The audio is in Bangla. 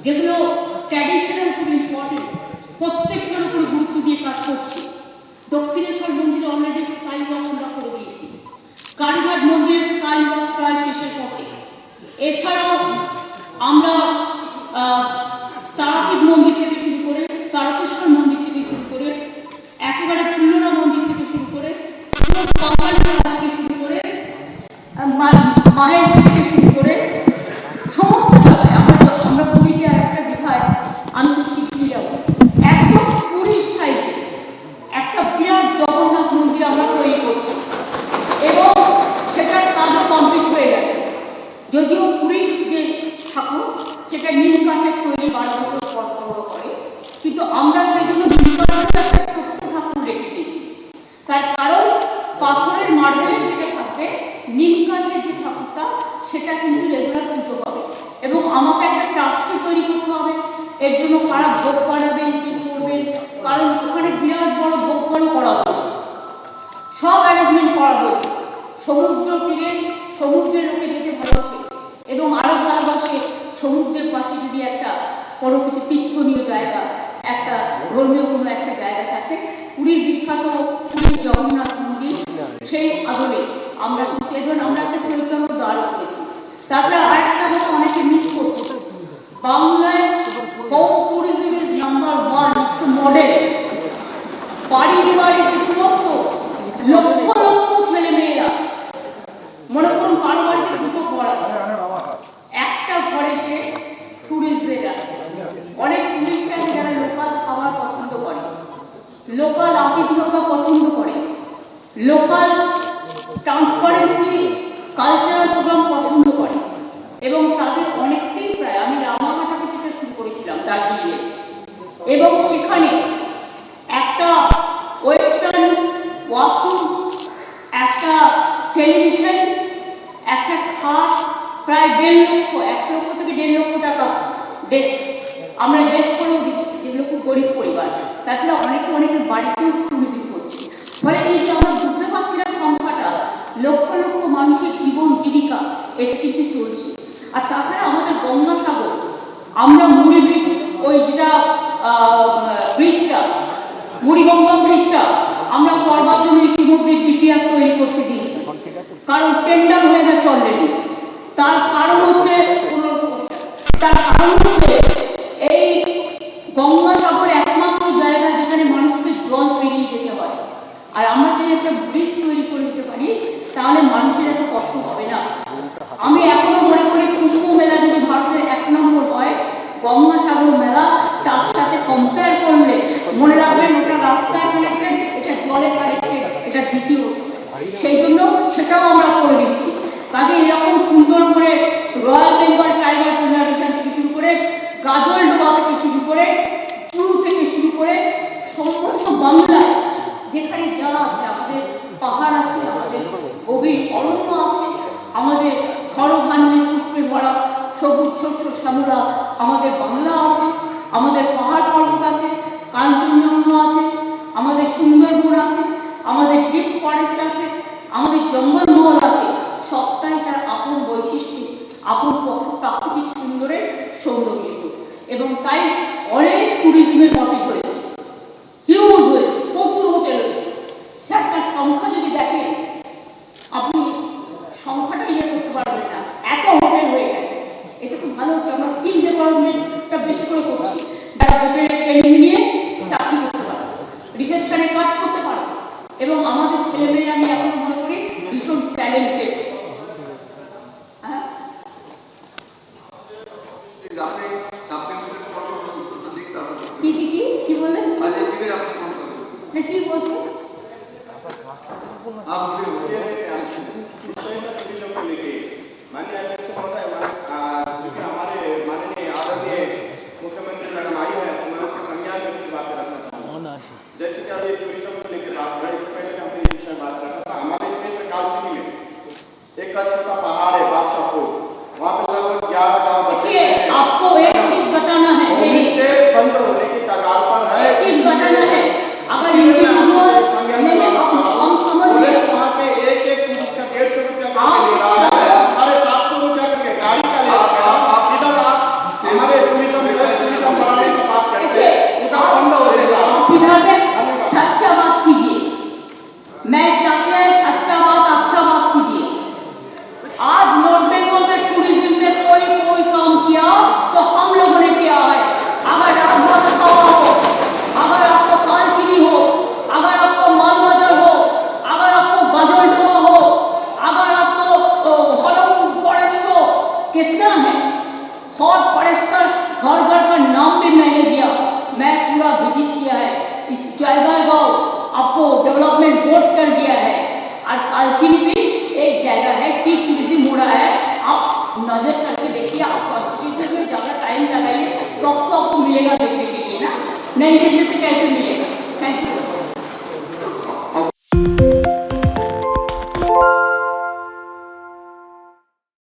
যেগুলো ট্র্যাডিশনাল খুব ইম্পর্টেন্ট, প্রত্যেকটার উপর গুরুত্ব দিয়ে কাজ করছি। দক্ষিণেশ্বর মন্দিরে অলরেডি স্কাই ওয়াক আমরা করে দিয়েছি, কালীঘাট মন্দিরের স্কাই ওয়াক প্রায় শেষের পথে। এছাড়াও আমরা তারাপীঠ মন্দির থেকে শুরু করে, তারকেশ্বর মন্দির থেকে শুরু করে, একেবারে ফুল্লরা মন্দির থেকে শুরু করে, থেকে শুরু করে, মায়ের থেকে শুরু করে সমস্ত জায়গায় আমরা পুরীতে আর একটা দীঘায় আন্তর্শিক্ষিয়ে যাবো। একদম পুরীর সাইডে একটা বিরাট জগন্নাথ মন্দির আমরা তৈরি করছি এবং সেটার কাজও কমপ্লিট হয়ে গেছে। যদিও পুরীর যে ঠাকুর সেটা নীল কাঠের তৈরি 12 বছর পর পর করে, কিন্তু আমরা সেই জন্য নীল কাঠের একটা ছোট্ট ঠাকুর রেখে দিয়েছি। তার কারণ পাথরের মার্বেলের যেটা থাকবে, নীল কাঠের যে ঠাকুরটা সেটা কিন্তু রেগুলার পুজো হবে এবং আমাকে একটা ট্রাস্টি তৈরি করতে হবে। এর জন্য কারা ভোগ করাবেন, কি করবেন, কারণ ওখানে বিরাট বড় ভোগ করা হয়েছে, সব অ্যারেঞ্জমেন্ট করা হয়েছে। সমুদ্র তীরে সমুদ্রের লোকে যেতে ভালোবাসে এবং আরো ভালোবাসে সমুদ্রের পাশে যদি একটা কোনো কিছু তীর্থনীয় জায়গা, একটা ধর্মীয় কোনো একটা জায়গা থাকে। পুরীর বিখ্যাত পুরীর জগন্নাথ মন্দির, সেই আদলে আমরা আমরা একটা চৈতন্য দ্বার করেছি। তাছাড়া আরেকটা কথা অনেকে মিস করছে, বাংলায় ট্যুরিজমের নাম্বার 1 মডেল বাড়ি বাড়ি যে সমস্ত লক্ষ লক্ষ ছেলে মেয়েরা, মনে করুন কারো বাড়িতে দুটো ঘর আছে, একটা ঘরে সে ট্যুরিস্টদের আছে। অনেক টুরিস্ট আছে যারা লোকাল খাবার পছন্দ করে, লোকাল আতিথ্যতা পছন্দ করে, লোকাল ট্রান্সপারেন্সি কালচারাল প্রোগ্রাম পছন্দ করে এবং তাদের অনেকটাই প্রায় আমি রামাঘাটা থেকে শুরু করেছিলাম দার্জিলিংয়ে, এবং সেখানে একটা ওয়েস্টার্ন ওয়াশরুম, একটা টেলিভিশন, একটা খাট প্রায় 1.5 লক্ষ, 1 লক্ষ থেকে 1.5 লক্ষ টাকা আমরা হেল্প করেও দিচ্ছি, যেগুলো খুব গরিব পরিবার। তাছাড়া অনেকের বাড়িতেও টুরিজম করছি। ফলে এই যে আমরা বুঝতে পারছি না সংখ্যাটা, লক্ষ লক্ষ মানুষের জীবন জীবিকা এটা কিন্তু চলছে। আর তাছাড়া আমাদের গঙ্গাসাগর, আমরা মুড়ি ব্রিজ, ওই যেটা ব্রিজটা মুড়িগঙ্গা ব্রিজটা আমরা করবার জন্য ইতিমধ্যে ডিপিআর তৈরি করতে দিয়েছি, কারণ টেন্ডার হয়ে গেছে অলরেডি। তার কারণ হচ্ছে এই গঙ্গাসাগর একমাত্র জায়গা যেখানে মানুষকে জল পেরিয়ে যেতে হয়। আর আমরা যদি একটা ব্রিজ তৈরি করে দিতে পারি তাহলে মানুষের এত কষ্ট হবে না। আমি এখনো মনে করি কুম্ভ মেলা যদি ভারতের 1 নম্বর হয়, গঙ্গাসাগর মেলা তার সাথে কম্পেয়ার করলে মনে রাখবেন ওটা রাস্তায় কানেক্টেড, এটা জলে কানেক্টেড, এটা দ্বিতীয়। সেই জন্য সেটাও আমরা করে দিচ্ছি। কাজে এরকম সুন্দর করে রয়্যাল বেঙ্গল টাইগার প্রিজার্ভেশন থেকে শুরু করে, গাজল ডোবা থেকে শুরু করে, চুরু থেকে শুরু করে সমস্ত বাংলায় যেখানে যা আছে, আমাদের পাহাড় আছে, আমাদের গভীর অরণ্য আছে, আমাদের ধরধান্যের পুষ্পে ভরা সবুজ ছোট্ট শ্যামলা আমাদের বাংলা আছে, আমাদের পাহাড় পর্বত আছে, কাঞ্চনজঙ্ঘা আছে, আমাদের সুন্দরবন আছে, আমাদের ডিপ ফরেস্ট আছে, আমাদের জঙ্গলমহল আছে। সবটাই তার আপন বৈশিষ্ট্য, আপন প্রাকৃতিক সুন্দরের সৌন্দর্য। এবং তাই অনেক ট্যুরিজমের প্রফিট হয়েছে, হিউজ হয়েছে, প্রচুর হোটেল হয়েছে। সেটার সংখ্যা যদি দেখেন আপনি সংখ্যাটা ইয়ে করতে পারবেন না, এত হোটেল হয়ে গেছে। এটা খুব ভালো হচ্ছে। আমরা স্কিল ডেভেলপমেন্টটা বেশি করে করছি, যারা হোটেলের ট্রেনিং নিয়ে চাকরি করতে পারে, রিসেপশনে কাজ করতে পারে। এবং আমাদের ছেলেমেয়েরা আমি এখন মনে করি ভীষণ ট্যালেন্টেড। কি বললেন? কি বলছেন? मुख्यमंत्री मैडम आई है, उन्होंने संज्ञान में बात रखना चाहूँगा। जैसे कि अभी टूरिज्म को लेकर बात करें, इस पहले हमने इस विषय बात करना था। हमारे क्षेत्र कालसिनी में एक का पहाड़ है बादशाहपुर, वहाँ पे लगभग 11 गाँव बचे हैं। आपको एक चीज बताना है, से बंद होने की कगार पर है। चीज बताना है, अगर हम समझ वहाँ पे एक टूरिस्ट का 150 रुपया ले रहा है, 750 रुपया करके गाड़ी का ले रहा है। घर घर का नाम भी मैंने दिया, मैं पूरा विजिट किया है। इस जयगांव गांव आपको डेवलपमेंट बोर्ड कर दिया है और कालचिनी भी एक जगह है, टी टूरिज्म हो रहा है, आप नजर करके देखिए। आप कॉन्स्टिट्यूशन में ज़्यादा टाइम लगाइए तो आपको मिलेगा देखने के लिए ना, नहीं देखने से कैसे मिलेगा। Thank you.